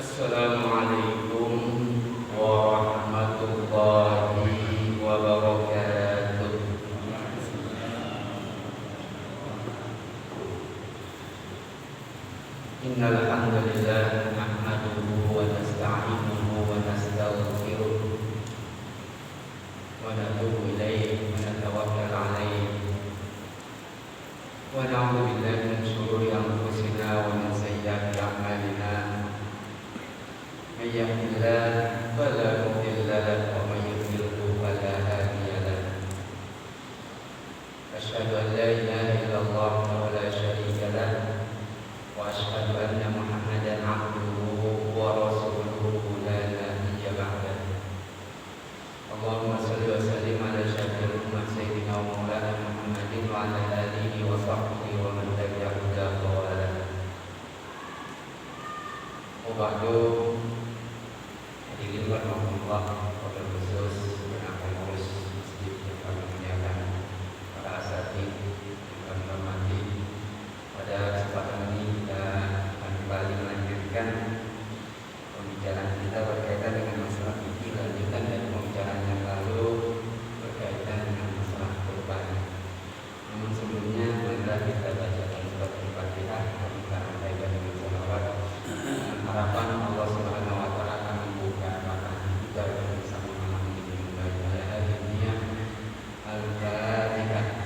Assalamualaikum warahmatullahi wabarakatuh. Innal hamdalillah nahmaduhu wa nasta'inuhu wa nastaghfiruh wa natubu ilaihi wa natawakkal alaihi wa na'udzu billahi min shururi anfusina wa min sayyiati a'malina. May yahdihillahu fala mudilla lahu wa may yudlilhu fala hadiya lahu. Asyhadu an la ilaha illallah wa la syarika lahu wa asyhadu anna Muhammadan abduhu wa rasuluhu la nabiyya ba'dahu. Allahumma shalli wa sallim ala syafil ummah sayyidina wa maulana Muhammadin wa ala alihi wa sahbihi wa man tabi'ahu hudahu wa ala. Wa ba'du. Hadirin warahmatullah wabarakatuh. Yang akan urus masjid yang kami muliakan, para asatidz yang kami hormati. Pada kesempatan ini kita akan kembali melanjutkan pembicaraan kita berkaitan dengan masalah fikih, lanjutan dari pembicaraan yang lalu berkaitan dengan masalah kurban. Namun sebelumnya marilah kita bacakan surat Al-Fatihah, kita sampaikan dengan sholawat dengan harapan Allah Subhanahu wa taala akan membuka mata kita bersama malam ini dengan hari ini. Al-Fatihah.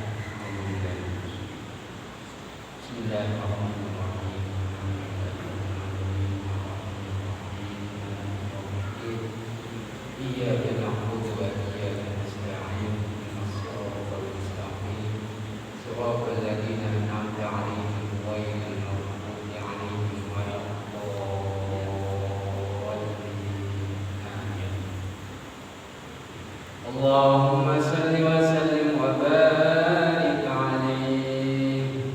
Bismillahirrahmanirrahim. Iyyaka na'budu wa iyyaka nasta'in. Ihdinas siratal mustaqim. Shiratal ladzina an'amta 'alaihim ghairil maghdubi 'alaihim waladdallin. Amin. Allahumma shalli wa sallim wa barik 'alaihi.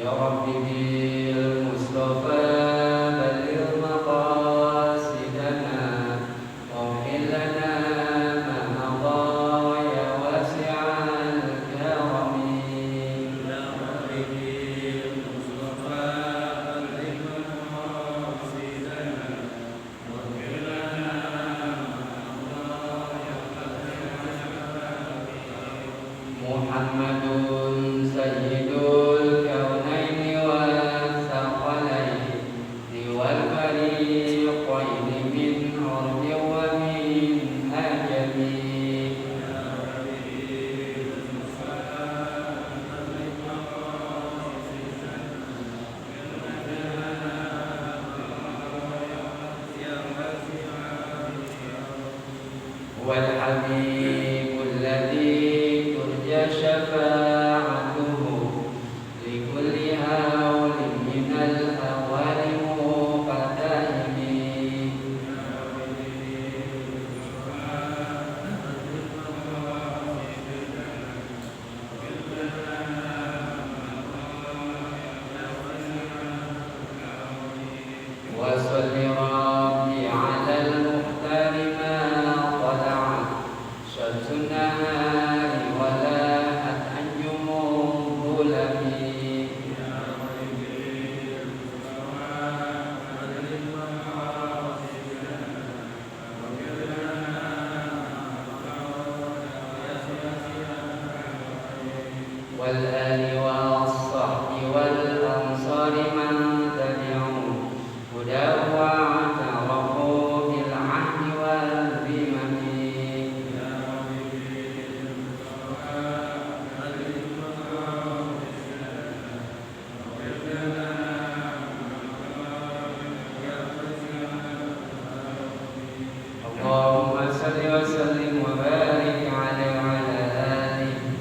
Ya Rabbi bil Mustafa balligh maqasidana waghfir lana ma madha ya wasi'al karami. Ya Rabbi bil Mustafa balligh maqasidana waghfir lana ma madha ya wasi'al karami. Muhammadun sayyidul kaunaini wa thaqalaini wal fariqaini min urdi wa min ajami. Ya Rabbi bil Mustafa balligh maqasidana wal habibul ladzi turja syafa'atuhu likulli hawlin minal ahwali muqaddimi. Wa salli rabbi 'alal muhtari ma tala'at syamsun nahari wa lahat anjumul dhulami. Wal ali wa as-sahbi wal ansari man tabi'u hudahu wa atarafu bil 'ahdi wal bimami. Allahumma salli wa sallim wa barik 'alaihi wa 'ala alihi.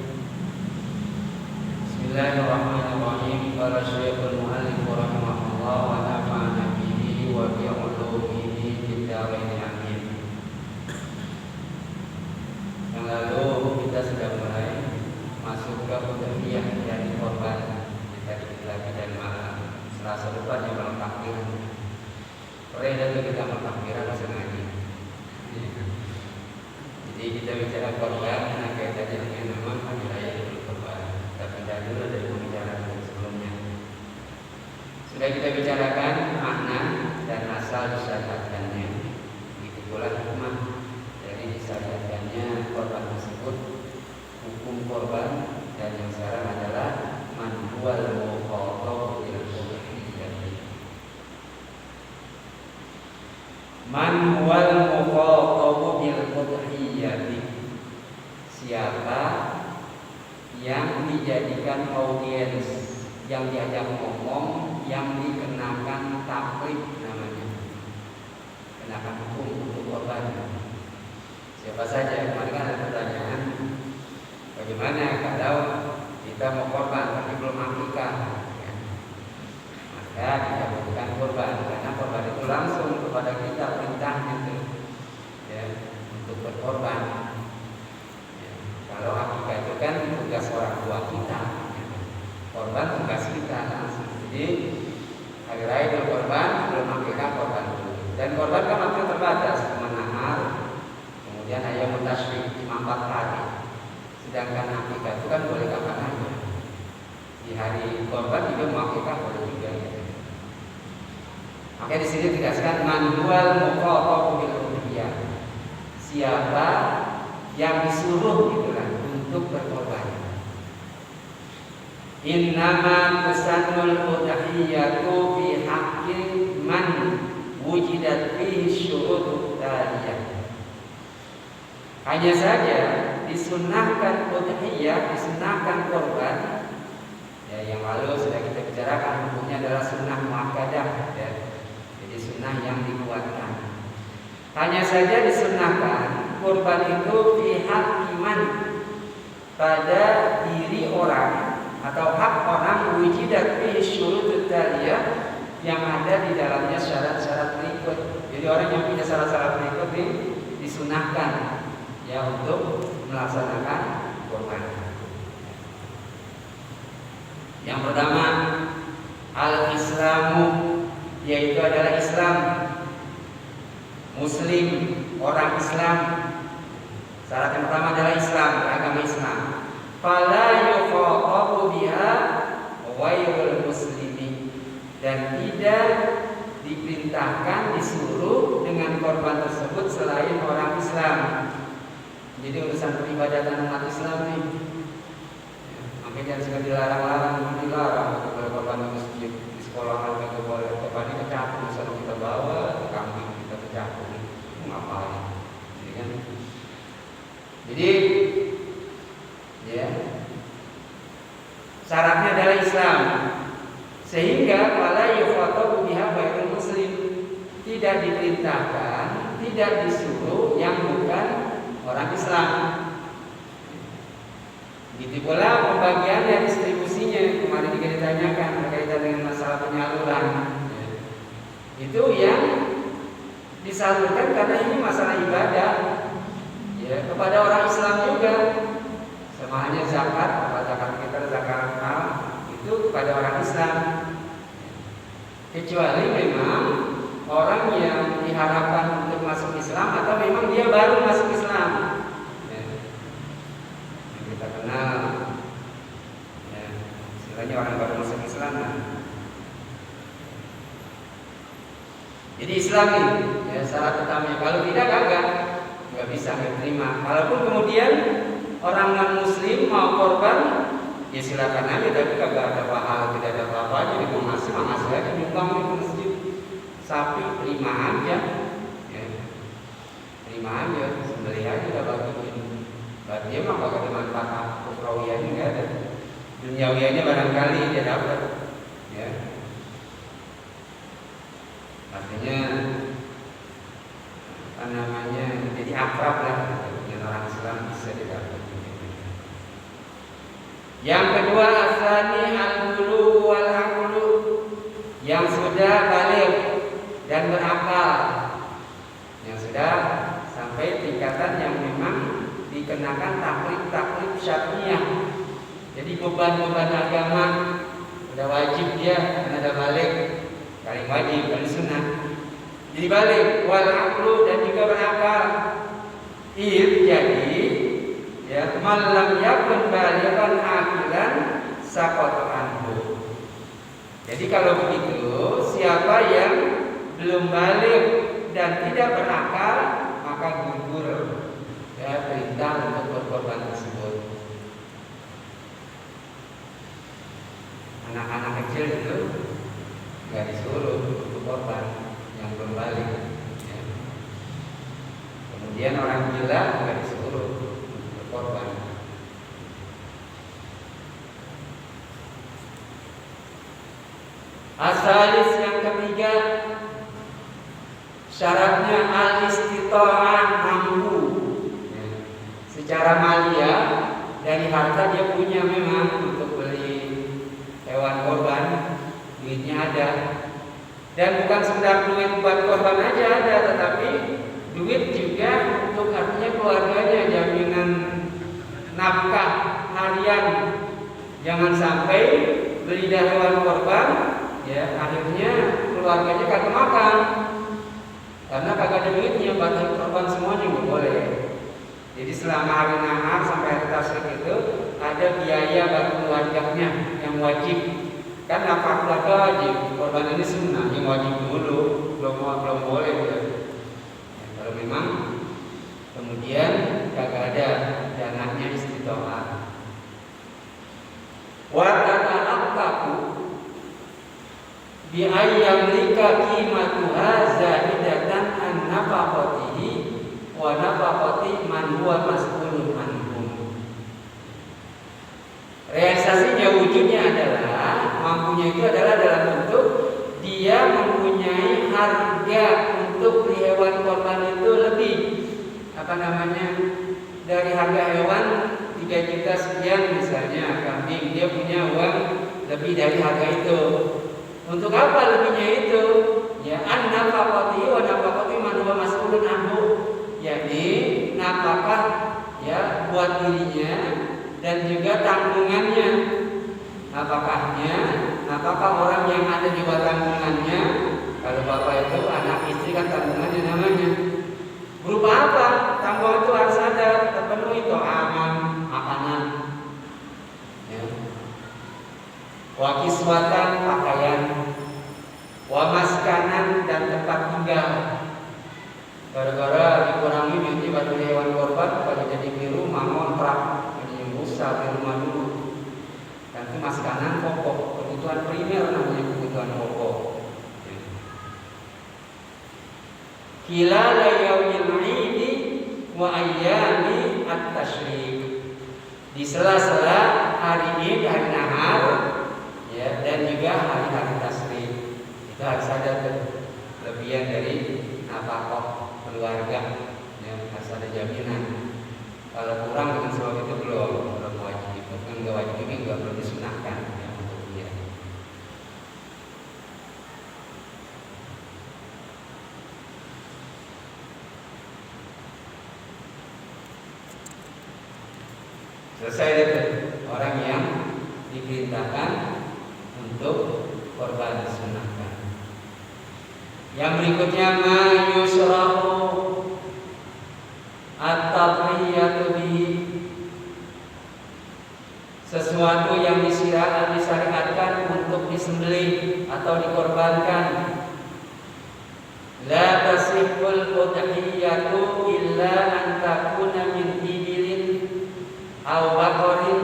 Bismillahirrahmanirrahim. Qala Syekhul Mu'allif rahimahullah wa nafa'ana bihi wa bi 'ulumihi fid dharain amin. Yang lalu kita sudah mulai masuk ke udhiyah dari korban. Tadi lagi dan malam Selasa depan yang malam takbiran. Sore itu kita malam takbiran sengaja. Jadi kita bicara korban, nah kaitannya dengan nama hari raya Idul Kurban. Kita pindah dulu dari pembicaraan sebelumnya. Sudah kita bicarakan makna dan rasa asal disyariatkannya. Begitu pula hikmah dari disyariatkannya korban tersebut, hukum korban, dan yang sekarang adalah man huwal mukhatabu bil udhiyah. Man huwal mukhatabu bil udhiyah, siapa yang dijadikan audiens, yang diajak ngomong, yang dikenakan taklif namanya, kenakan hukum untuk korban. Siapa saja? Kemarin kan ada pertanyaan, bagaimana kalau kita mau korban tapi belum akikah? Ya. Maka kita bukan korban, karena korban itu langsung kepada kita perintahnya itu, ya, untuk berkorban. Ya. Kalau akikah itu kan tugas orang tua kita, ya. Korban tugas kita langsung. Jadi hari raya berkorban, belum akikah korban dulu. Dan korban kan waktu terbatas, menahar, kemudian ayam mutasyrik 4 hari. Sedangkan akikah itu kan boleh kapan aja. Di hari korban juga mau akikah boleh juga. Maka di sini dikasihkan manual mukhatabu bil udhiyah. Siapa yang disuruh gitulah untuk berkorban. Innama tusanul udhiyatu fi haqqi man wujidat fihi syurutut taliyah. Hanya saja disunnahkan udhiyah, disunnahkan korban. Ya, yang lalu sudah kita bicarakan, hukumnya adalah sunnah muakkadah, ya. Jadi sunnah yang dikuatkan. Hanya saja disunnahkan korban itu fi haqqi man, pada diri orang atau hak orang wujidat fihi syurutut taliyah, yang ada di dalamnya syarat-syarat berikut. Jadi orang yang punya syarat-syarat berikut ini disunahkan, ya, untuk melaksanakan korban. Yang pertama, al-islamu, yaitu adalah Islam, muslim, orang Islam. Syarat yang pertama adalah Islam, agama Islam. Fala yukhatabu biha ghairul muslimin, dan tidak diperintahkan, disuruh dengan korban tersebut selain orang Islam. Jadi urusan peribadatan umat Islam nih, ya, makanya jangan dilarang-larang, dilarang kalau korban di masjid, di sekolahan kita boleh, korban kita capung, misalnya kita bawa ke kambing, kita capung, ngapain? Jadi kan, jadi ya, syaratnya adalah Islam, sehingga wala yukhatabu biha ghairul muslim, tidak diperintahkan, tidak disuruh yang bukan orang Islam. Begitu pula pembagian dan distribusinya, kemarin juga ditanyakan berkaitan dengan masalah penyaluran. Itu yang disalurkan karena ini masalah ibadah, ya, kepada orang Islam juga. Sama halnya zakat, apa zakat kita, zakat mal, itu kepada orang Islam. Kecuali memang orang yang diharapkan untuk masuk Islam atau memang dia baru masuk Islam, ya, yang kita kenal, ya, istilahnya orang baru masuk Islam, nah. Jadi Islam ini, ya, syarat utamanya. Kalau tidak kagak, nggak bisa diterima. Walaupun kemudian orang non Muslim mau korban, ya silakan aja, tapi kagak ada pahala, tidak ada apa-apa. Jadi mau ngasih aja, nyumbang di masjid. Sapi terima aja, ya, terima aja, sembelih aja, udah bagiin. Dia mah kagak ada manfaat ukhrawiyahnya, nggak ada. Duniawiyahnya barangkali dia dapat, ya. Artinya apa namanya, jadi akrab lah dengan orang Islam, bisa didapat. Yang kedua, asani al-bulu wal aqlu, yang sudah balik dan berakal, yang sudah sampai tingkatan yang memang dikenakan taklif syariah. Jadi beban-beban agama sudah wajib dia, karena ada balik, paling wajib, paling sunnah. Jadi balik, wal aqlu, dan juga berakal. Jadi ya, malam yakun balighan aqilan saqata anhu. Jadi kalau begitu, siapa yang belum balik dan tidak berakal, maka gugur ya perintah untuk berkorban tersebut. Anak-anak kecil itu nggak disuruh untuk korban yang belum balik. Ya. Kemudian orang gila nggak disuruh untuk berkorban. Asalis yang ketiga, syaratnya al-istita'ah, mampu. Ya. Secara malia dari harta dia punya memang untuk beli hewan korban, duitnya ada. Dan bukan sekedar duit buat korban aja ada, tetapi duit juga untuk artinya keluarganya, jaminan nafkah harian. Jangan sampai beli hewan korban, ya akhirnya keluarganya kagak makan karena kagak ada duitnya, buat korban semuanya nggak boleh. Jadi selama hari nahar sampai hari tasyrik itu ada biaya bagi keluarganya yang wajib. Kan nafkah keluarga wajib, korban ini sunnah yang wajib dulu, belum boleh ya. Kalau memang kemudian kagak ada dananya istitoah. Wa tata'aqqaqu bi ayyamlika qimatuha zahidatan an nafaqatihi wa nafaqati man huwa mas'ulun anhum. Realisasinya, wujudnya adalah mampunya itu adalah dalam bentuk dia mempunyai harga untuk beli hewan korban itu lebih dari harga hewan 3 juta sekian misalnya kambing, dia punya uang lebih dari harga itu. Untuk apa lebihnya itu? Ya an nafaqati wa nafaqati man huwa mas'ulun anhu, yakni nafkah ya buat dirinya dan juga tanggungannya. Apakah orang yang ada di bawah tanggungannya, kalau bapak itu anak istri kan tanggungannya namanya. Berupa apa? Tanggungan itu harus ada, terpenuhi aman, makanan, ya. Wa kiswatan, pakaian, wa maskanan, dan tempat tinggal. Gara-gara dikurangi duitnya buat beli hewan korban, kalau jadi beli rumah ngontrak, jadi usah beli rumah dulu. Dan itu maskanan pokok, kebutuhan primer namanya, kebutuhan pokok. Khilala yaumil 'idi wa ayyami at-tasyrik. Di sela-sela hari Id, hari nahar, ya, dan juga hari-hari tasyrik. Itu harus ada kelebihan dari nafkah keluarga, ya, harus ada jaminan. Kalau kurang dengan sebab itu belum wajib, bukan nggak wajib ini nggak belum disunahkan ya, untuk dia. Selesai itu orang yang diperintahkan untuk korban disunahkan. Yang berikutnya ma yusrahu at-tadhiyatu bihi, sesuatu yang disyariatkan untuk disembelih atau dikorbankan. La tasihul udhiyatu illa an takuna min ibilin aw baqarin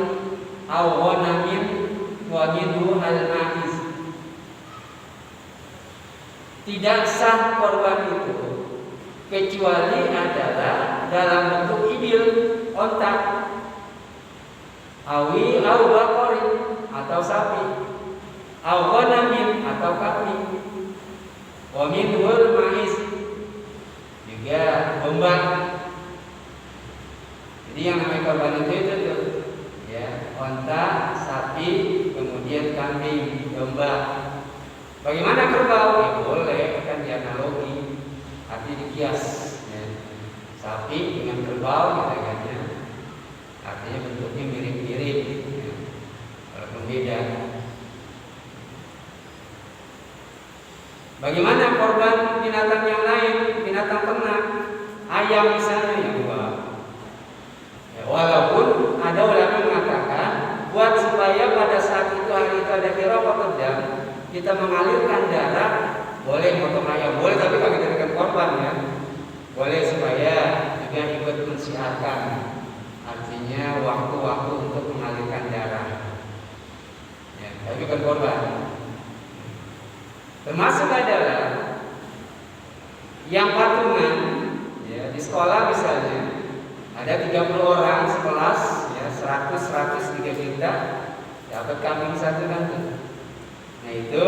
aw ghanamin wa minhu al-ma'iz. Tidak sah korban itu kecuali adalah dalam bentuk ibil, onta, awi au baqarin atau sapi, au ghanamin atau kambing, wa minhul ma'iz, juga domba. Jadi yang namanya korban itu ya, onta, sapi, kemudian kambing, domba. Bagaimana kerbau? Ya boleh, kan dianalogi, arti dikias ya. Sapi dengan kerbau katanya, artinya bentuknya mirip-mirip ya, walaupun beda. Bagaimana korban binatang yang lain, binatang ternak, ayam misalnya yang dua ya, walaupun ada ulama mengatakan buat supaya pada saat itu hari itu ada kira-kira kita mengalirkan darah boleh potong ayam, boleh, tapi kagak jadikan korban ya. Boleh supaya juga ikut mensiarkan, artinya waktu-waktu untuk mengalirkan darah. Ya, tapi bukan korban. Termasuk adalah yang patungan, ya, di sekolah misalnya ada 30 orang sekelas, ya, 100 3 juta, dapat kambing satu nanti. Nah itu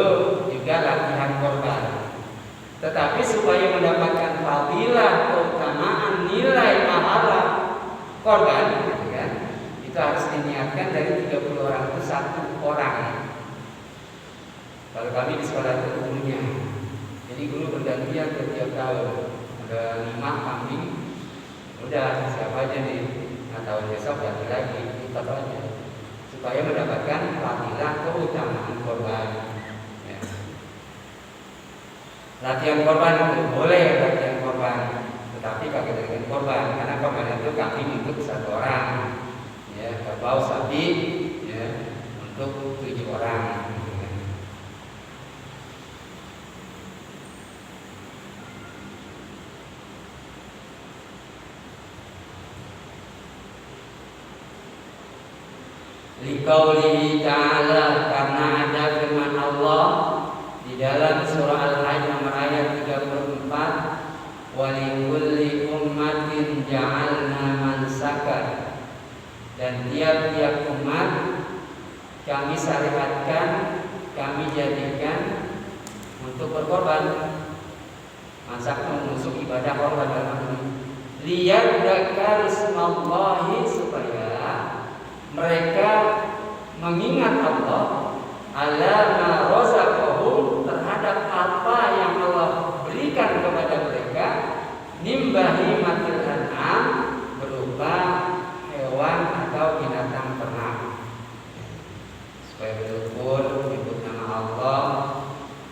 juga latihan korban. Tetapi supaya mendapatkan fadilah, keutamaan, nilai pahala korban, gitu kan, itu harus diniatkan dari 30 orang itu 1 orang. Kalau kami di sekolah itu gurunya, jadi guru bergantian setiap tahun. Ada 5 kambing, udah siapa aja nih, nah tahun besok ganti lagi, ikut aja, supaya mendapatkan fadilah keutamaan korban. Ya. Latihan korban itu boleh, latihan korban, tetapi kagak jadikan korban, karena korban itu kambing untuk 1 orang, ya, kerbau sapi, ya, untuk 7 orang. Liqaulihi ta'ala, karena ada firman Allah di dalam surah Al-Hajj nomor ayat 34, wa likulli ummatin ja'alna mansakan, dan tiap-tiap umat kami syariatkan, kami jadikan untuk berkorban. Mansak menusuk ibadah korban dalam ini. Liyadzakkaru ismallahi, supaya mereka mengingat Allah ala ma razaqahum, terhadap apa yang Allah berikan kepada mereka, nimbahi matil an'am, berupa hewan atau binatang ternak, supaya betul-betul menyebut nama Allah,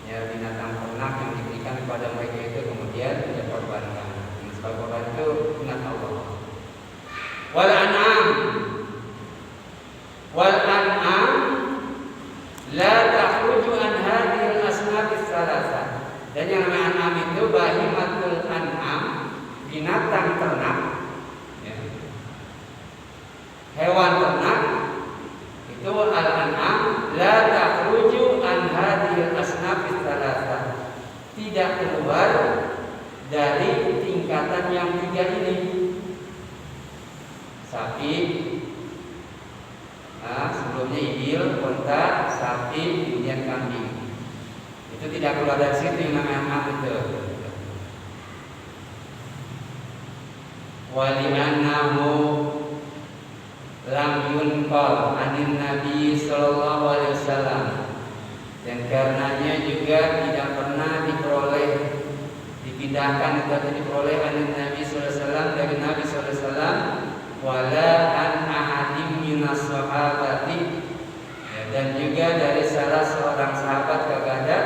ya, binatang ternak yang diberikan kepada mereka itu kemudian dikorbankan. Sebab korban itu ingat Allah. Wal an'am, wal an'am la takhruju an hadhil asnafis salasah. Dan yang namanya an'am itu bahimatul an'am, binatang ternak, ya, hewan ternak itu al an'am la takhruju an hadhil asnafis salasah, tidak keluar dari tingkatan yang 3 ini. Sapi, sebelumnya ibil, unta, sapi, kemudian kambing. Itu tidak keluar dari situ yang namanya an'am itu. Wali'annahu lam yunqal anin Nabi sallallahu alaihi wasallam, dan karenanya juga tidak pernah diperoleh, dipindahkan atau diperoleh anin Nabi sallallahu alaihi wasallam, dari Nabi sallallahu alaihi wasallam, wala an ahadim minas sahabati, ya, dan juga dari salah seorang sahabat kagak ada,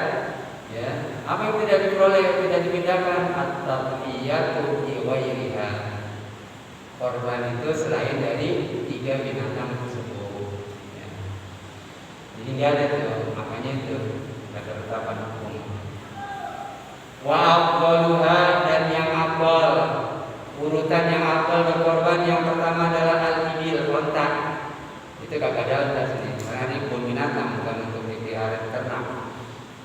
ya. Apa yang tidak diperoleh, tidak dipindahkan? At-taqiyatu bi ghairiha, korban itu selain dari 3 binatang tersebut, ya. Jadi nggak ada tuh, makanya itu nggak ada ketetapan hukum. Wa afdaluha, dan yang afdal, urutan yang afdal berkorban yang pertama adalah al-ibil, onta. Itu kagak ada onta sini, karena ini kebun binatang, bukan untuk dipelihara ternak,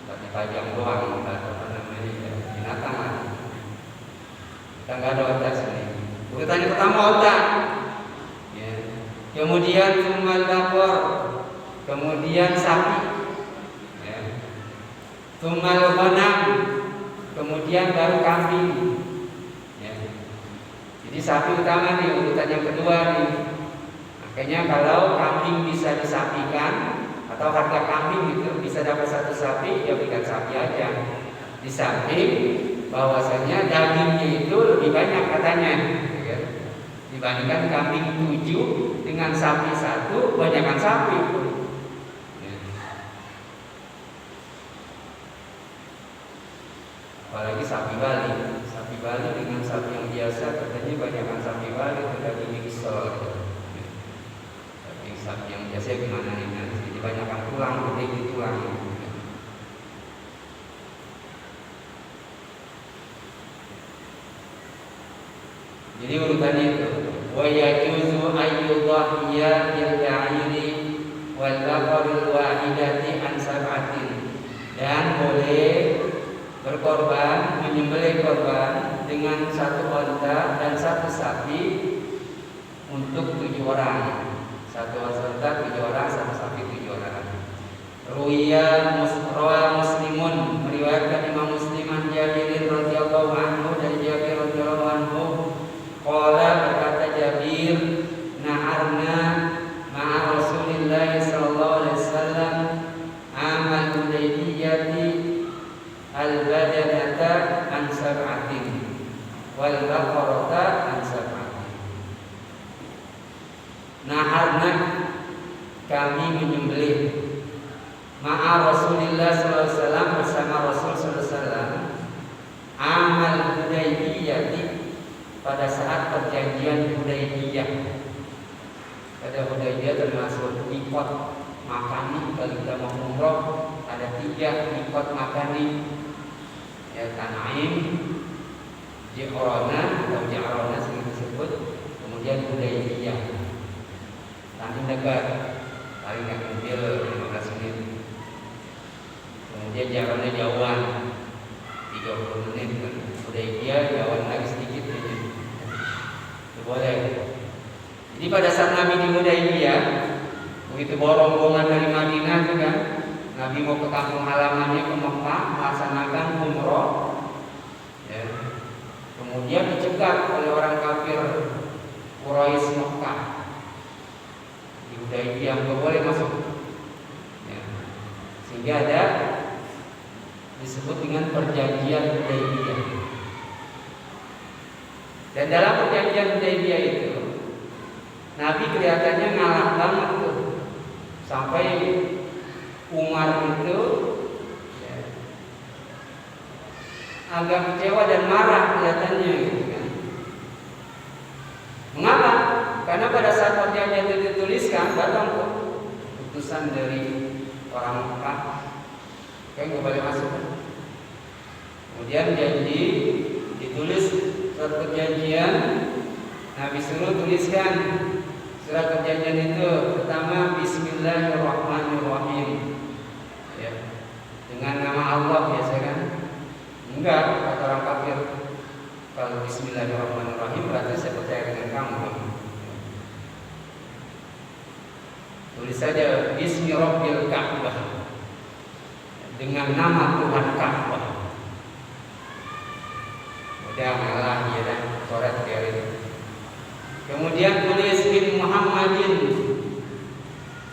tapi pajang doang, apa namanya, binatang lah. Kita nggak ada onta sini. Urutan yang pertama onta, ya. Kemudian tsummal baqar, kemudian sapi, ya. Tsummal ghanam, kemudian baru kambing. Jadi sapi utama nih, urutan yang kedua nih. Makanya kalau kambing bisa disapikan, atau harga kambing itu bisa dapat 1 sapi, ya berikan sapi aja. Di samping bahwasanya dagingnya itu lebih banyak katanya, ya, dibandingkan kambing 7 dengan sapi 1, banyakkan sapi. Ya. Apalagi sapi Bali. Sapi Bali dengan sapi yang biasa katanya banyakkan sapi Bali, dagingnya kisol. Tapi sapi yang biasa gimana ini? Jadi banyakkan tulang, gede di tulang. Jadi urutannya itu. Wa yajuzu ayyudhahiya bil ba'iri wal baqaril wahidati an sab'atin. Dan boleh berkorban, menyembelih korban dengan satu unta dan satu sapi untuk 7 orang. Satu unta 7 orang, satu sapi 7 orang. Rawa Muslimun, meriwayatkan Imam Muslim an Jabir radhiyallahu anhu, dari Jabir radhiyallahu anhu, qala, berkata Jabir, na'arna ma'a Rasulillah sallallahu alaihi wasallam amal Hudaybiyati al-badanata an sab'atin wal baqarata an sab'atin. Na'arna, kami menyembelih, ma'a Rasulillah sallallahu alaihi wasallam, bersama Rasul sallallahu alaihi wasallam, amal Hudaybiyati, pada saat perjanjian Hudaybiyah. Pada Hudaybiyah termasuk mikot makani. Kalau kita mau umroh ada 3 mikot makani, ya, Tanaim, Ji'rana atau Ja'rana sering disebut, kemudian Hudaybiyah. Tanah dekat, paling naik mobil 15 menit. Kemudian Ja'rana jauhan 30 menit. Hudaybiyah jauhan lagi sedikit aja. Itu boleh. Jadi pada saat Nabi di Hudaybiyah, begitu bawa rombongan dari Madinah juga, Nabi mau ke kampung halamannya ke Mekah melaksanakan umroh, ya. Kemudian dicegat oleh orang kafir Quraisy Mekah. Di Hudaybiyah nggak boleh masuk, ya. Sehingga ada disebut dengan perjanjian Hudaybiyah. Dan dalam perjanjian Hudaybiyah itu Nabi kelihatannya ngalah banget tuh, sampai Umar itu, ya, agak kecewa dan marah kelihatannya gitu kan. Mengapa? Karena pada saat perjanjian itu dituliskan, datang tuh utusan dari orang Mekah, kan nggak boleh masuk. Kemudian janji ditulis surat perjanjian, Nabi suruh tuliskan surat perjanjian itu pertama Bismillahirrahmanirrahim, ya, dengan nama Allah biasa kan? Enggak, kata orang kafir, kalau Bismillahirrahmanirrahim berarti saya percaya dengan kamu. Tulis saja Bismi Rabbil Ka'bah, dengan nama Tuhan Ka'bah. Udah malah ya dah, coret biarin. Kemudian tulis bin Muhammadin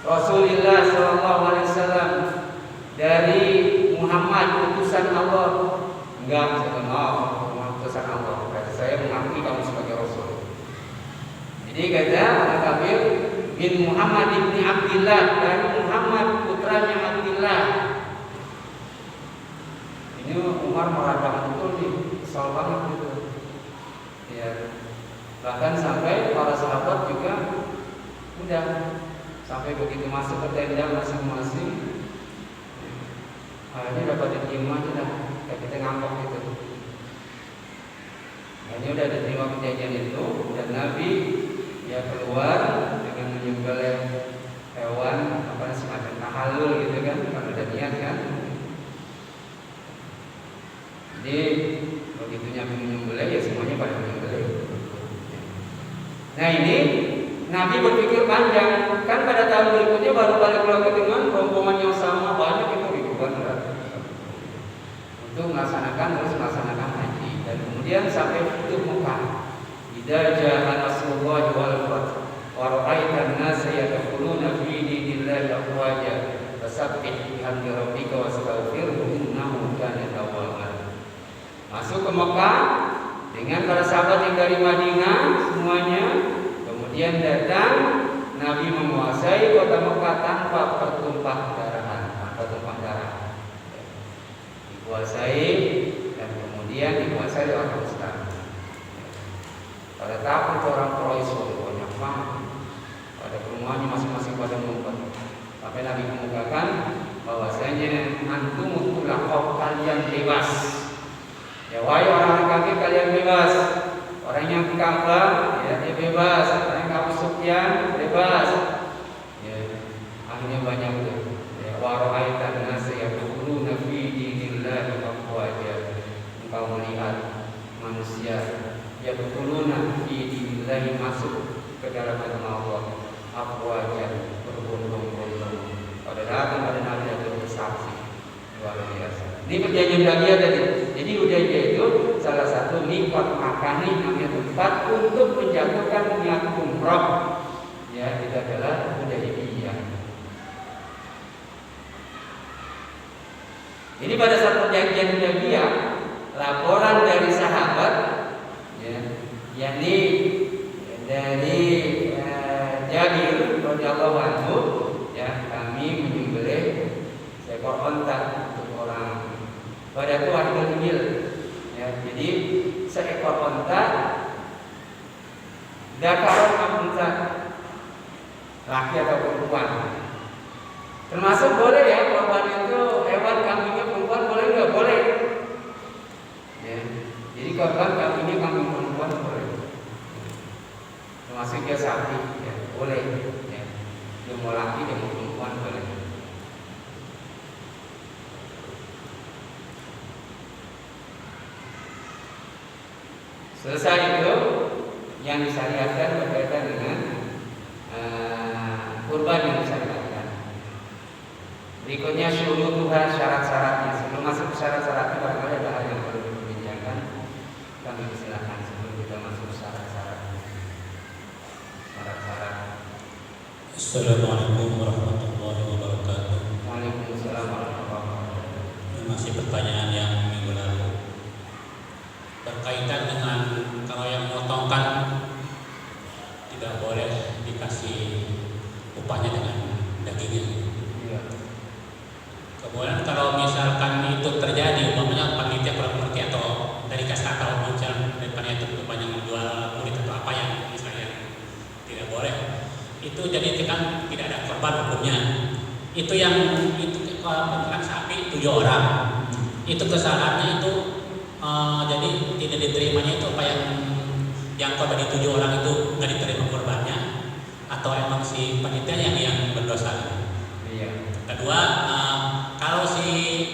Rasulullah sallallahu alaihi wasallam, dari Muhammad utusan Allah. Enggak, saya kenal utusan Allah. Kata saya mengakui kamu sebagai Rasul. Jadi kata orang kafir, bin Muhammad ibni Abdillah, dari Muhammad putranya Abdillah. Ini Umar meradang betul nih, kesal banget gitu. Ya. Bahkan sampai para sahabat juga udah sampai begitu masuk ke tenda masing-masing, akhirnya dapat diterima aja dah, kayak kita ngambek gitu. Akhirnya udah diterima perjanjian itu, dan Nabi ya keluar dengan menyembelih hewan apa semacam tahallul gitu kan, kalau udah niat kan. Jadi begitu nyampe menyembelih ya semuanya pada menyembelih. Nah ini Nabi berpikir panjang, kan pada tahun berikutnya baru balik lagi dengan rombongan yang sama, banyak itu ribuan untuk melaksanakan haji. Dan kemudian sampai Futuh Mekah, idza jaa Nasrullah wal fath wa ra'aitan nasa yadkhuluna fi dinillahi afwaja fasabbih bihamdi rabbika wastaghfirhu innahu kana tawwaba. Masuk ke Mekah dengan para sahabat yang dari Madinah semuanya. Kemudian datang Nabi menguasai kota Mekah tanpa pertumpah darah, dikuasai, dan kemudian dikuasai orang Islam. Pada tahun orang Quraisy banyak banget, pada rumahnya masing-masing pada ngumpet. Sampai Nabi mengukakan bahwasanya antum tulaqah, kalian bebas. Ya wahai orang-orang kafir, kalian bebas. Orang yang ke Ka'bah pencucian bebas. Ya, akhirnya banyak tuh. Ya, wa ra'aitan nasa yadkhuluna fi dinillahi afwaja. Engkau melihat manusia yadkhuluna fi dinillahi, masuk ke dalam agama Allah afwaja, berbondong-bondong. Pada datang ada nabi yang bersaksi luar biasa. Ini perjanjian Hudaybiyah tadi. Jadi Hudaybiyah itu salah satu mikot makani, namanya tempat untuk menjatuhkan niat umrah. Ya, itu adalah Hudaybiyah. Ini pada saat perjanjian Hudaybiyah, laporan dari sahabat, ya, yakni dari Jabir radhiyallahu anhu, ya, kami menyembelih seekor onta untuk orang pada itu hari Mil. Ya, jadi seekor onta, dakaron onta, laki atau perempuan. Termasuk boleh ya, korban itu hewan kambingnya perempuan boleh nggak? Boleh. Ya, jadi korban kambingnya kambing perempuan boleh. Termasuk dia sapi, ya, boleh. Ya, dia mau laki, dia mau perempuan boleh. Selesai itu yang disyariatkan berkaitan dengan kurban yang disyariatkan. Berikutnya syurutuha, syarat-syaratnya. Sebelum masuk ke syarat-syaratnya, barangkali ada hal yang perlu diperbincangkan. Kami silakan sebelum kita masuk ke syarat-syaratnya. Syarat-syarat. Assalamualaikum warahmatullahi wabarakatuh. Waalaikumsalam warahmatullahi wabarakatuh. Masih pertanyaan yang minggu lalu berkaitan dengan kalau yang memotongkan tidak boleh dikasih upahnya dengan dagingnya. Iya. Kemudian kalau misalkan itu terjadi, umpamanya panitia kurang mengerti atau dari kasar atau muncul dari panitia itu banyak menjual kulit atau apa yang misalnya tidak boleh, itu jadi kan tidak ada korban hukumnya. Itu yang itu kalau peternak sapi 7 orang, itu kesalahannya itu jadi tidak diterimanya itu apa yang korban di 7 orang itu nggak diterima korbannya, atau emang si panitia yang berdosa. Iya. Kedua, kalau si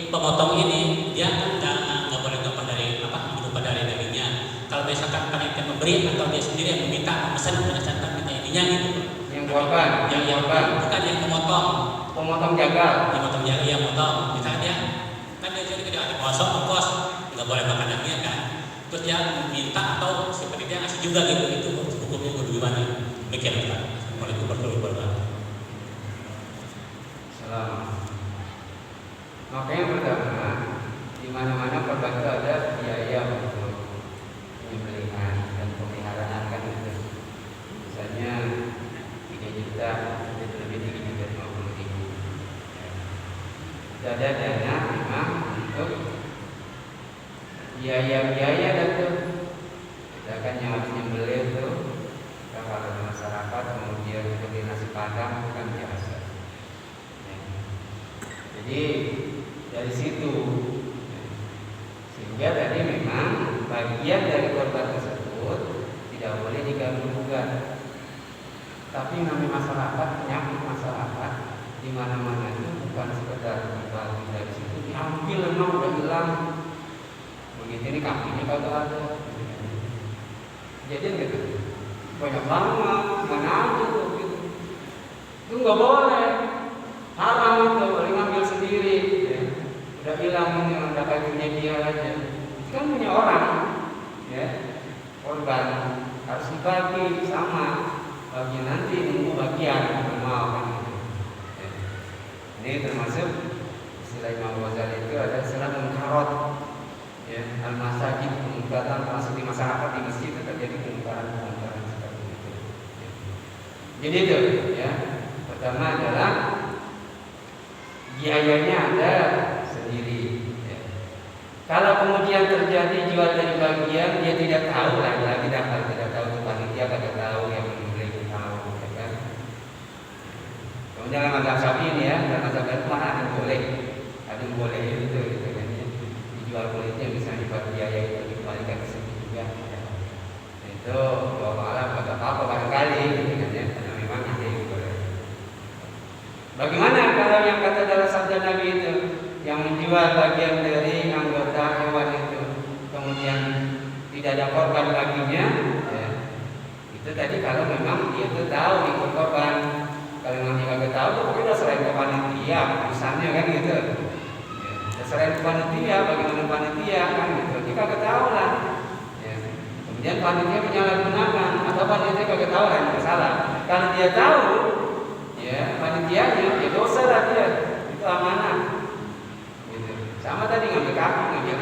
pemotong ini dia kan nggak boleh dapat dari apa berupa dari dagingnya. Kalau misalkan panitia memberi atau dia sendiri yang meminta memesan berdasarkan minta ininya gitu. Yang korban, yang bukan yang pemotong. Pemotong jagal. Yang potong jagal, yang potong. Misalnya dia kan dia jadi ada kosong ongkos nggak boleh makan dagingnya kan. Terus dia minta atau si panitia ngasih juga gitu, itu hukumnya gimana? Demikian Pak. Assalamualaikum warahmatullahi wabarakatuh. Makanya pertama, di mana-mana korban itu ada biaya untuk penyembelihan dan pemeliharaan kan itu. Misalnya 3 juta, itu lebih tinggi dari 50.000. Ada dana memang untuk biaya-biaya dan itu. Kita kan yang harus nyembelih itu, kalau masyarakat kemudian seperti nasi padang kan biasa. Jadi dari situ, sehingga tadi memang bagian dari korban tersebut tidak boleh diganggu gugat. Tapi namanya masyarakat, penyakit masyarakat di mana-mana itu bukan sekedar dibagi dari situ, diambil memang udah hilang. Begitu ini kakinya kagak ada. Jadi gitu, banyak banget, mana aja tuh gitu. Itu nggak boleh. Haram itu, boleh ngambil sendiri ya. Udah bilang ini udah kakinya dia aja. Itu kan punya orang ya. Korban harus dibagi sama. Bagi nanti nunggu bagian mau kan gitu. Ya. Ini termasuk istilah Imam Ghazali itu ada istilah mungkarat ya, al-masajid, pemungkaran termasuk di masyarakat di masjid itu terjadi pemungkaran seperti itu ya. Jadi itu ya. Pertama adalah biayanya ada sendiri ya. Kalau kemudian terjadi jual dari bagian, dia tidak tahu lagi tidak tahu itu panitia tidak tahu, yang membeli tahu ya kan. Kemudian dalam mazhab Syafi'i ini ya, dalam mazhab itu mana ada yang boleh itu gitu kan ya. Dijual kulitnya bisa dibuat biaya itu dikembalikan ke sini juga ya. Itu bahwa malah apa barangkali gitu kan ya. bagian dari anggota hewan itu kemudian tidak ada korban baginya, ya, itu tadi kalau memang dia itu tahu ikut korban. Kalau memang dia nggak tahu, itu udah serahin ke panitia, misalnya kan gitu. Ya, serahin ke panitia, bagaimana panitia kan gitu. Dia kagak tahu lah. Ya. Kemudian panitia menyalahgunakan atau panitia kagak tahu lah yang salah. Kalau dia tahu, ya panitianya, ya dosa lah dia. Itu amanah. Gitu. Sama tadi ngambil kaki, ngambil.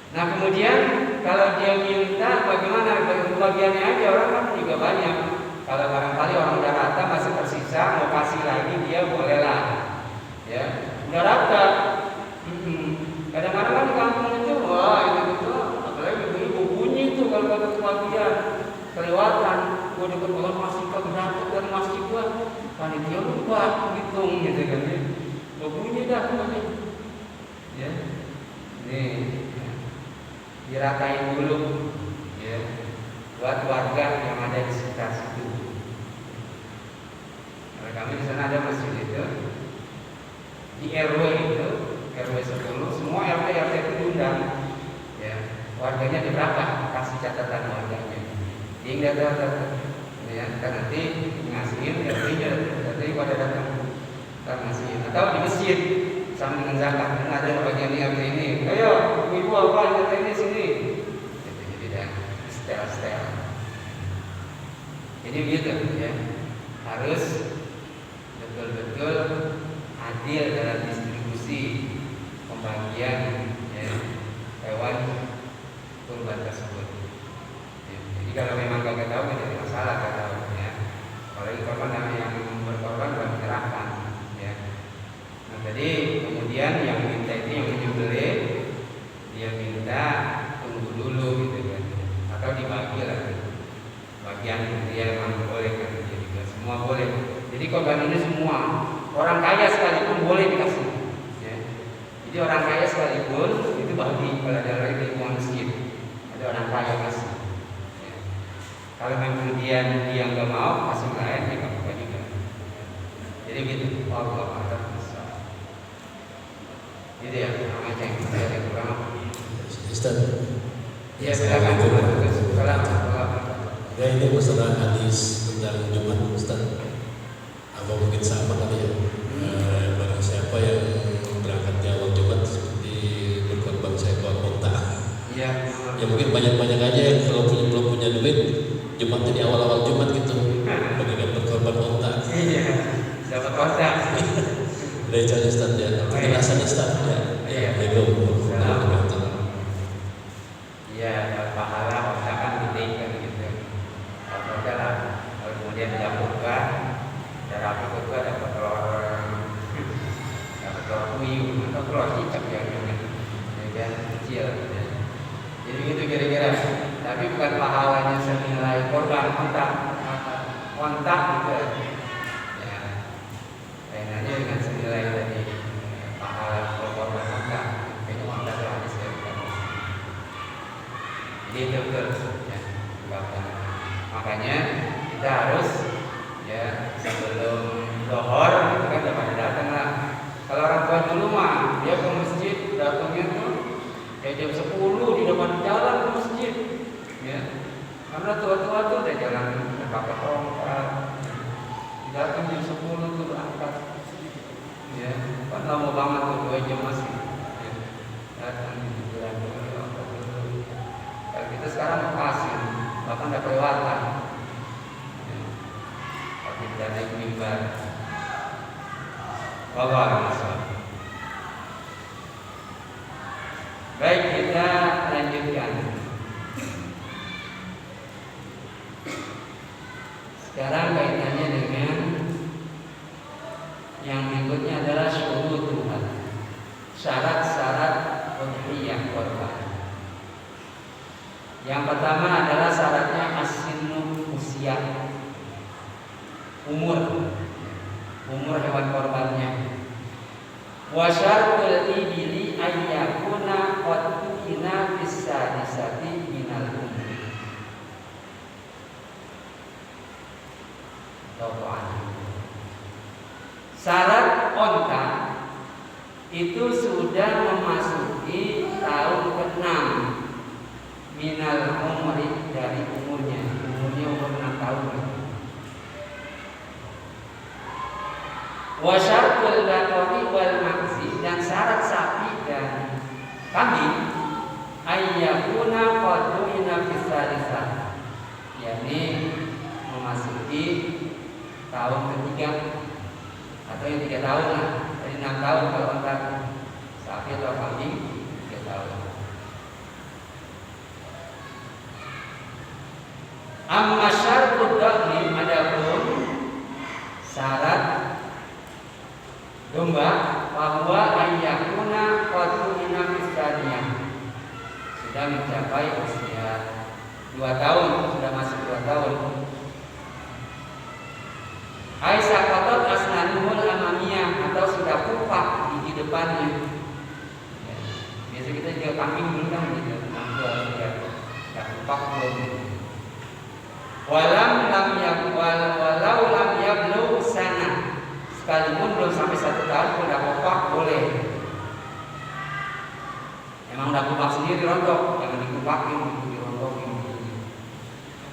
Nah kemudian kalau dia minta bagaimana bagiannya aja, orang kan juga banyak. Kalau barangkali orang udah rata masih tersisa mau kasih lagi dia bolehlah, ya udah rata. Kadang-kadang kan di kampung itu wah itu apalagi ibu bunyi tuh kalau kata kebagian kelewatan, gua dapat orang masih keberapa dari masjid gua, panitia lupa hitung gitu kan ya, bunyi dah pokoknya, ya. Nih, diratain dulu, ya, buat warga yang ada di sekitar situ. Karena kami di sana ada masjid itu, di RW itu, RW 10, semua RT itu diundang, ya, warganya di berapa? Kasih catatan warganya. Hingga data, ya, kita nanti ngasihin RT-nya, nanti pada datang kita ngasihin. Atau di masjid. Sama dengan zakat, ada bagian di RT ini. Ayo, ibu apa RT ini sini. Jadi dah setel. Jadi begitu ya. Harus betul-betul adil dalam distribusi pembagian ya, hewan kurban tersebut. Ya, jadi kalau memang gak tahu tidak ada masalah gak tahu ya. Apalagi korban yang berkorban sudah menyerahkan. Jadi kemudian yang minta itu yang menyembelih dia minta tunggu dulu gitu kan, atau dibagi lah bagian dia memang boleh kan, jadi juga semua boleh. Jadi korban ini semua orang kaya sekalipun boleh dikasih, ya. Jadi orang kaya sekalipun itu bagi kalau ada lagi lingkungan masjid ada orang kaya kasih. Ya. Kalau memang dia nggak mau kasih lain dia nggak apa juga. Jadi gitu. Allah Akbar. Gitu ya, macam saya kurang. Ustaz. Ya, silakan. Ya ini masalah hadis tentang Jumat Ustaz. Apa mungkin sama kali ya? Barang siapa yang berangkat di awal Jumat seperti berkorban seekor unta. Iya. Ya mungkin banyak-banyak aja yang kalau belum punya duit Jumatnya di awal-awal Jumat gitu. Bagi berkorban unta. Iya. Dapat unta. Dari cara Ustaz ya, penjelasan Ustaz ya. Iya. Iya, dapat pahala unta kan gede kan gitu. Kalau lah, kemudian dapat kurban, dapat telur puyuh atau telur cicak yang kecil. Ya. Jadi itu kira-kira. Tapi bukan pahalanya senilai korban unta gitu. Kayaknya dengan senilai tadi pahala korban unta, kayaknya unta itu hadis ya bukan. Jadi itu betul ya, makanya kita harus ya sebelum zuhur itu kan udah pada datang lah. Kalau orang tua dulu mah dia ke masjid datangnya tuh ya jam 10 di depan jalan ke masjid, ya karena tua-tua tuh udah jalan pakai tongkat. Datang jam 10 tuh berangkat, ya kan lama banget tuh 2 jam masih, ya. Datang di bulan kalau kita sekarang lepasin bahkan udah kelewatan, ya. Tapi tidak naik mimbar. Wallahu. Baik, kita lanjutkan. Sekarang kaitannya dengan yang berikutnya adalah syurut Tuhan, syarat-syarat udhiyah korban. Yang pertama adalah syaratnya as-sinnu, usia, umur hewan korbannya. Wa syartul ibili ayyakuna qad tukina bis-sadisati minal umri. syarat onta itu sudah memasuki tahun ke-6 minal umri, dari umurnya umur 6 tahun. Wa syartul baqari wal maksi, dan syarat sapi dan kambing ayyakuna qaduna fisalisah, yakni memasuki tahun ketiga atau yang 3 tahun lah, dari 6 tahun kalau entar sapi atau kambing 3 tahun. Amma syartud dhani, adapun syarat domba, bahwa ayyakuna qaduna fisaniyah, sudah mencapai usia 2 tahun, sudah masuk 2 tahun. Aisyah kotot asnanuhul amamiyah, atau sudah kupak gigi depannya. Ya. Biasa kita juga kambing dulu kan gitu, sudah kupak belum. Walau lam yablugh sana, sekalipun belum sampai 1 tahun pun udah kupak boleh. Emang udah kupak sendiri rontok, jangan dikupakin, dirontokin.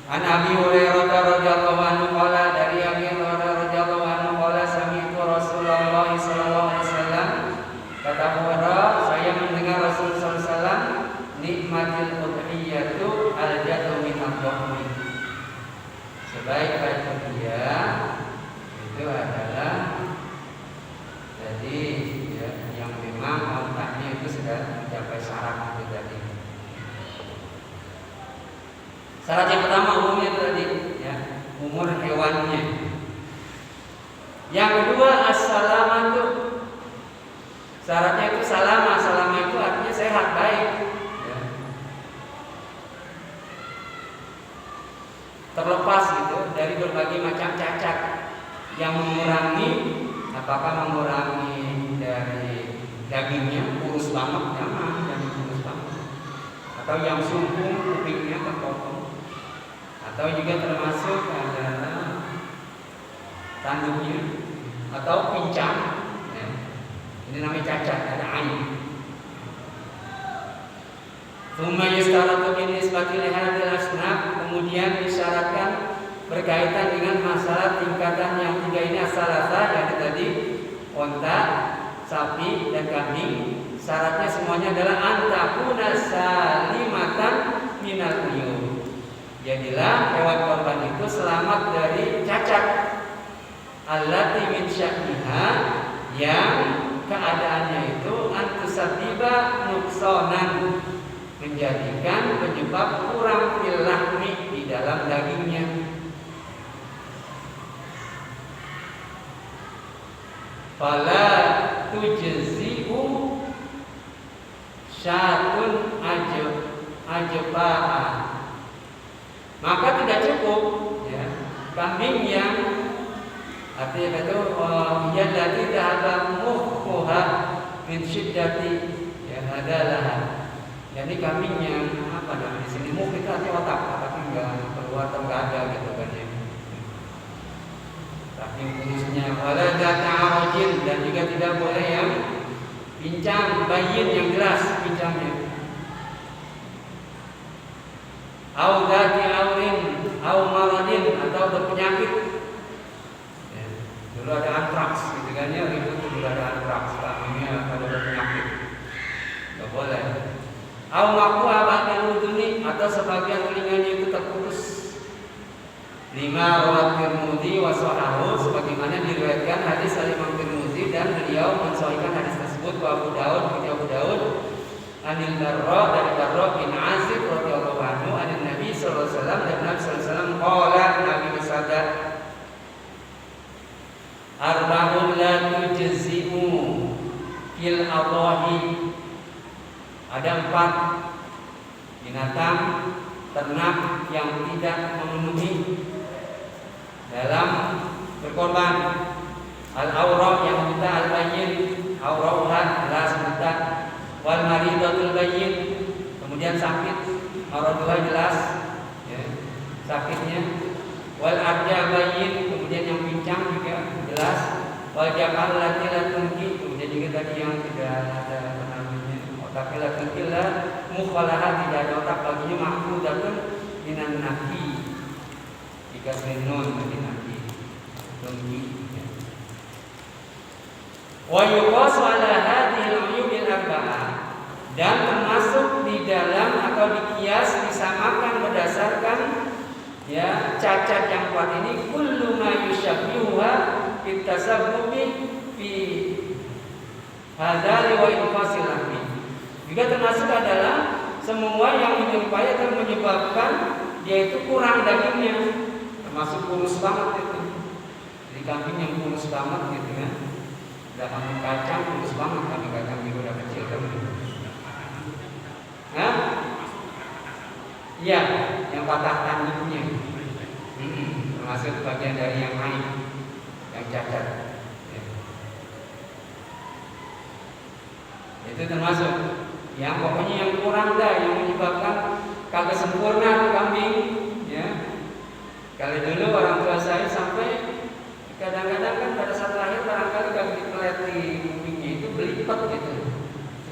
An Abi Hurairah radhiyallahu anhu qala, dari Abi Hurairah radhiyallahu anhu qala, sami'tu Rasulullah sallallahu alaihi wasallam, kata Abu Hurairah, saya mendengar Rasulullah sallallahu alaihi wasallam, nikmatil udhiyatu al-jatu min ad-dhahmi, sebaik-baik udhiyah itu adalah jadi ya, yang memang kontaknya itu sudah mencapai syarat itu tadi. Syarat yang pertama umumnya itu tadi ya, umur hewannya. Yang kedua as-salamatu, syaratnya itu salama. Salama itu artinya sehat, baik ya. Terlepas gitu dari berbagai macam cacat yang mengurangi, apakah mengurangi dari dagingnya, kurus banget, jangan kurus banget, atau yang sumpung kupingnya terpotong, atau juga termasuk adalah tanduknya atau pincang ya. Ini namanya cacat, ada ain. Tsumma yustaratu bin nisbati li hadhil asnaf, kemudian disyaratkan berkaitan dengan masalah tingkatan yang 3 ini, as-salasa, yang tadi unta, sapi dan kambing. Syaratnya semuanya adalah antakuna salimatan minal uyub, jadilah hewan korban itu selamat dari cacat. Allati min sya'niha, yang keadaannya itu antusabiba nuksonan, menjadikan penyebab kurang fil lahmi, di dalam dagingnya. Fala tujzi'u syatun ajba'a, maka tidak cukup ya, kambing yang artinya itu yang tadi ada muhha min syiddati ya adalah, jadi kambing yang apa namanya di sini, muh itu artinya otak, tapi enggak keluar atau enggak ada gitu kan ya. Tapi khususnya wala ta'arujin, dan juga tidak boleh yang pincang, bayin yang jelas pincangnya. Au dzati aurin au maradin, atau berpenyakit. Ya, dulu ada antraks gitu kan ya, dulu ada antraks, kambingnya ada berpenyakit. Enggak boleh. Au maqwa ba'dil udhuni, atau sebagian telinganya itu terputus. Lima rawat Tirmidzi wa sahahu, sebagaimana diriwayatkan hadis Imam Tirmidzi dan beliau mensahihkan hadis tersebut. Wa Abu Daud anil Barra, dari Barra bin Azib radhiyallahu anhu, anil Nabi sallallahu alaihi wasallam, dan Nabi sallallahu alaihi wasallam qala, Nabi bersabda, arba'un la tujzi'u fil adhahi, ada 4 binatang ternak yang tidak memenuhi dalam berkorban. Al-awrah, yang buta, al-bayyin, awrauha, jelas buta, wal maridatul bayyin, kemudian sakit, maraduha jelas ya, sakitnya, wal arja bayyin, kemudian yang pincang juga jelas, wajah allati la tunkitu. Jadi tadi yang tidak ada namanya otak la tunkila mukhalaha, tidak ada otak baginya mahfudatun minan nafi. Dikasih nun tadi nafi tunki. Wa yuqasu ala hadhihi al-uyubil arba'ah, dan termasuk di dalam atau dikias disamakan berdasarkan ya cacat yang kuat ini kullu ma yusyabbihuha fit tasabbubi fi hadzal wa infasil lahmi. Juga termasuk adalah semua yang menyerupai atau menyebabkan yaitu kurang dagingnya, termasuk kurus banget itu. Jadi kambing yang kurus banget gitu ya. Udah kambing kacang kurus banget, kambing kacang juga udah kecil kan. Hah? Iya, yang patah tanduknya. Termasuk bagian dari yang lain, yang cacat. Ya. Itu termasuk. Yang pokoknya yang kurang dah, yang menyebabkan kagak sempurna tuh kambing. Ya. Kalau dulu orang tua saya sampai kadang-kadang kan pada saat lahir barangkali kagak dipelet di kupingnya itu belipet gitu.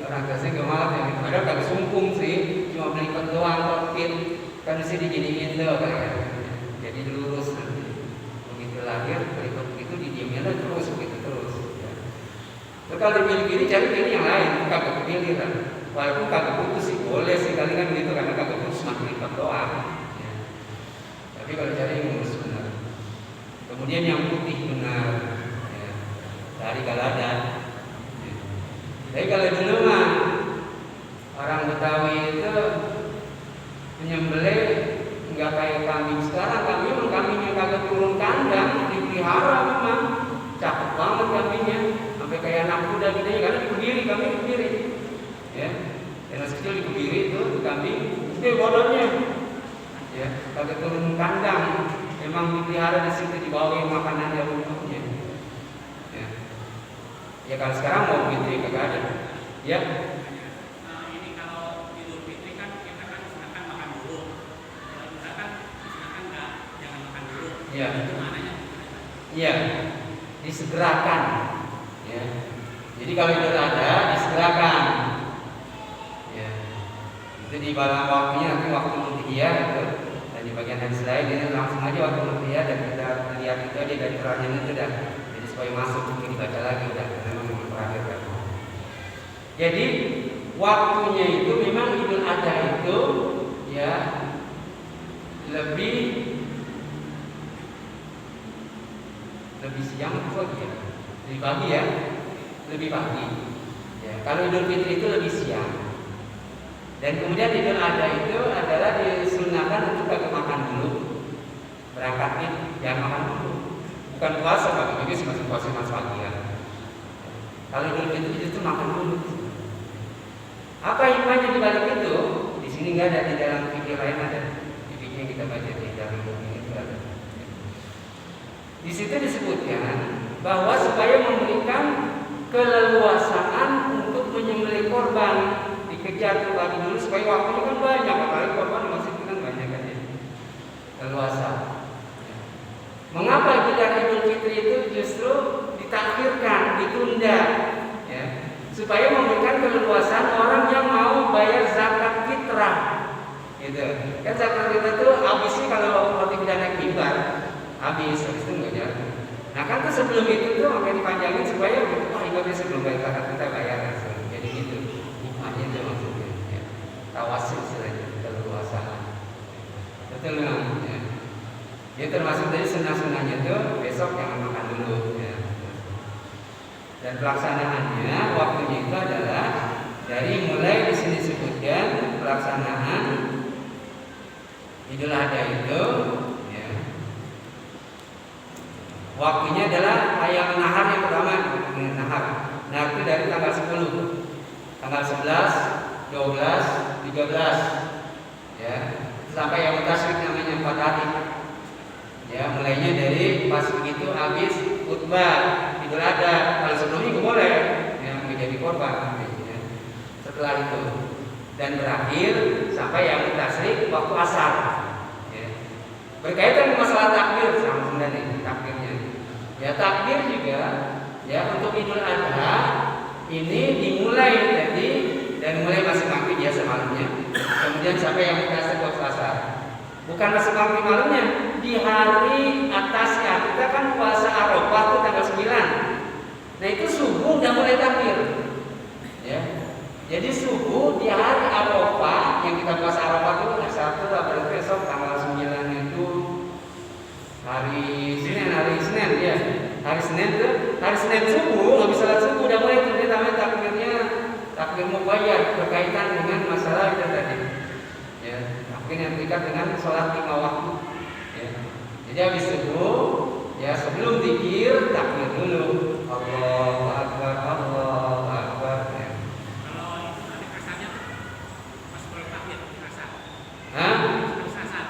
Orang tua saya nggak malah ya, padahal kagak sumpung sih, cuma belipet doang kokit, kan mesti diginiin tuh kayak. Jadi lurus nanti. Begitu lahir belipet begitu didiamin aja terus begitu terus. Ya. Terus kalau dipilih-pilih cari pilih yang lain, kagak kepilih kan. Walaupun kagak putus sih boleh sih kali kan begitu karena kagak putus cuma belipet doang. Ya. Tapi kalau cari yang lurus benar. Kemudian yang putih benar, ya. Dari galada. Ya. Tapi kalau dulu mah orang Betawi itu menyembelih nggak kayak kambing sekarang. Kambing yang kagak turun kandang dipelihara memang cakep banget kambingnya, sampai kayak anak kuda gitu ya, karena dikebiri, kambing dikebiri. Ya, yang masih kecil dikebiri itu kambing, itu bodohnya. Ya, kagak turun kandang. Memang dipelihara di situ, dibawain makanan dari rumahnya. Ya. Ya kalau sekarang mau begitu ya kagak ada. Ya. Nah, ini kalau Idul Fitri kan kita kan silakan makan dulu. Kalau misalkan silakan enggak, jangan makan dulu. Ya. Itu maknanya. Iya. Disegerakan. Ya. Jadi kalau itu ada disegerakan. Ya. Itu di balang waktunya nanti waktu udhiyah itu. Di bagian hadis lain ini langsung aja waktu rupiah dan kita lihat itu aja dari terakhirnya itu dah. Jadi supaya masuk mungkin dibaca lagi udah memang yang terakhir kan. Jadi waktunya itu memang Idul Adha itu ya lebih siang atau pagi ya? Lebih pagi ya, lebih pagi. Ya, kalau Idul Fitri itu lebih siang. Dan kemudian Idul Adha itu adalah disunahkan untuk kagak makan dulu. Berangkatnya jangan makan dulu. Bukan puasa, Pak. Ini masih puasa mas pagi ya. Kalau Idul Fitri itu makan dulu. Apa hikmahnya di balik itu? Di sini nggak ada, di dalam fikih lain ada. Di fikih yang kita baca di dalam buku ini ada. Di situ disebutkan bahwa supaya memberikan keleluasaan untuk menyembelih korban. Dikejar terbagi dulu supaya waktunya kan banyak, apalagi korban masih kan banyak kan ya. Leluasa. Mengapa kita Idul Fitri itu justru ditakhirkan, ditunda, ya, supaya memberikan keleluasaan orang yang mau bayar zakat fitrah, gitu. Kan zakat fitrah itu habisnya kalau tidak naik mimbar, habis itu nggak jadi. Nah kan tuh sebelum itu tuh sampai dipanjangin supaya ingatnya sebelum bayar zakat kita bayar langsung. Jadi gitu. Hanya itu maksudnya, ya. Tawasul istilahnya, keleluasaan. Betul nggak? Ya. Ini termasuk dari sunnah-sunnahnya itu besok jangan makan dulu. Ya. Dan pelaksanaannya waktunya itu adalah dari mulai di sini disebutkan pelaksanaan Idul Adha itu, ya. Waktunya adalah ayam nahar yang pertama, nahar. Nah itu dari tanggal 10. Tanggal 11, 12, 13 ya, sampai yang tasyrik namanya 4 hari. Ya, mulainya dari pas begitu habis khutbah Idul Adha. Kalau sebelumnya nggak boleh yang menjadi korban ya. Setelah itu dan berakhir sampai yang tasyrik waktu asar ya. Berkaitan dengan masalah takbir sama sebenarnya takbirnya. Ya takbir juga Ya, untuk Idul Adha ini dimulai jadi dari mulai masih maghrib ya semalamnya, kemudian sampai yang kita sebut asar. Bukan masih maghrib malamnya, di hari atasnya kita kan puasa Arafah tuh tanggal 9. Nah itu subuh udah mulai takbir. Ya, jadi subuh di hari Arafah yang kita puasa Arafah itu hari Sabtu atau besok tanggal 9 itu hari Senin ya. Hari Senin subuh habis salat subuh udah mulai tuh namanya takbir mubayyad berkaitan dengan masalah itu tadi. Ya, takbir yang terikat dengan sholat 5 waktu. Ya. Jadi habis subuh ya sebelum zikir takbir dulu. Allahu Akbar, Allahu Akbar. Ya. Kalau itu nanti asarnya pas boleh takbir asar. Hah? Asar.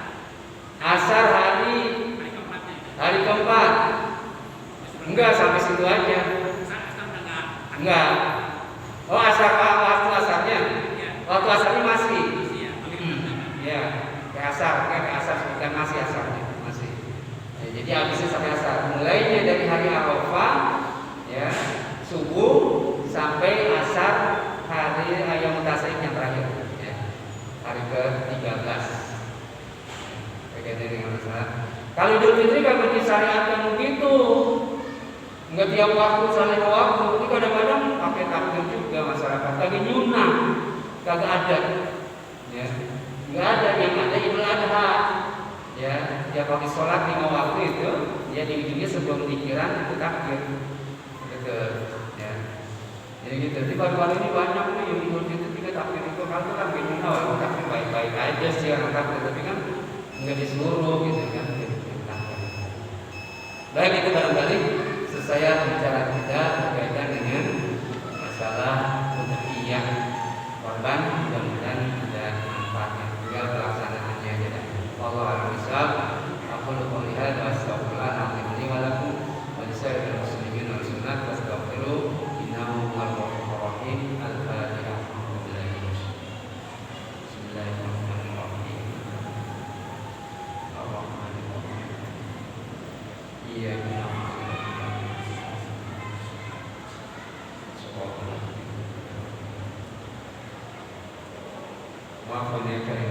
Asar hari keempatnya. Hari keempat. Enggak sampai situ aja. Asar udah Enggak. Oh asar waktu asarnya. Waktu asarnya masih. Ya, kayak asar bukan masih asarnya masih. Ya, jadi habisnya sampai asar. Mulainya dari hari Arafah ya subuh sampai asar hari Ayam Tasyrik yang terakhir. Ya, hari ke-13. Berkaitan dengan masalah. Kalau Idul Fitri kan disyariatkan begitu. Enggak tiap waktu saling waktu, ini kadang-kadang pakai takbir juga masyarakat. Lagi nyunah, kagak ada, ya, nggak ada yang ada Idul Adha, ya, dia pakai sholat 5 waktu itu, dia di ujungnya sebelum pikiran itu takbir, gitu, ya, jadi gitu. Jadi baru-baru ini banyak nih yang Idul Fitri juga takbir itu, kalau kan nyunah, orang takbir baik-baik aja sih orang takbir, tapi kan nggak disuruh gitu kan. Baik itu barangkali saya bicara kita berkaitan dengan masalah udhiyah korban, mudah-mudahan ada manfaatnya, tinggal pelaksanaannya aja dah. Wallahu a'lam bishawab. Aqulu qouli hadza wa astaghfirullah li wa lakum wa lisa'iril muslimin wal muslimat wastaghfiruh innahu huwal ghafurur rahim. Al-Fatihah. Bismillahirrahmanirrahim. Ar-Rahmanir-Rahim. Iyyaka na'budu wa iyyaka nasta'in.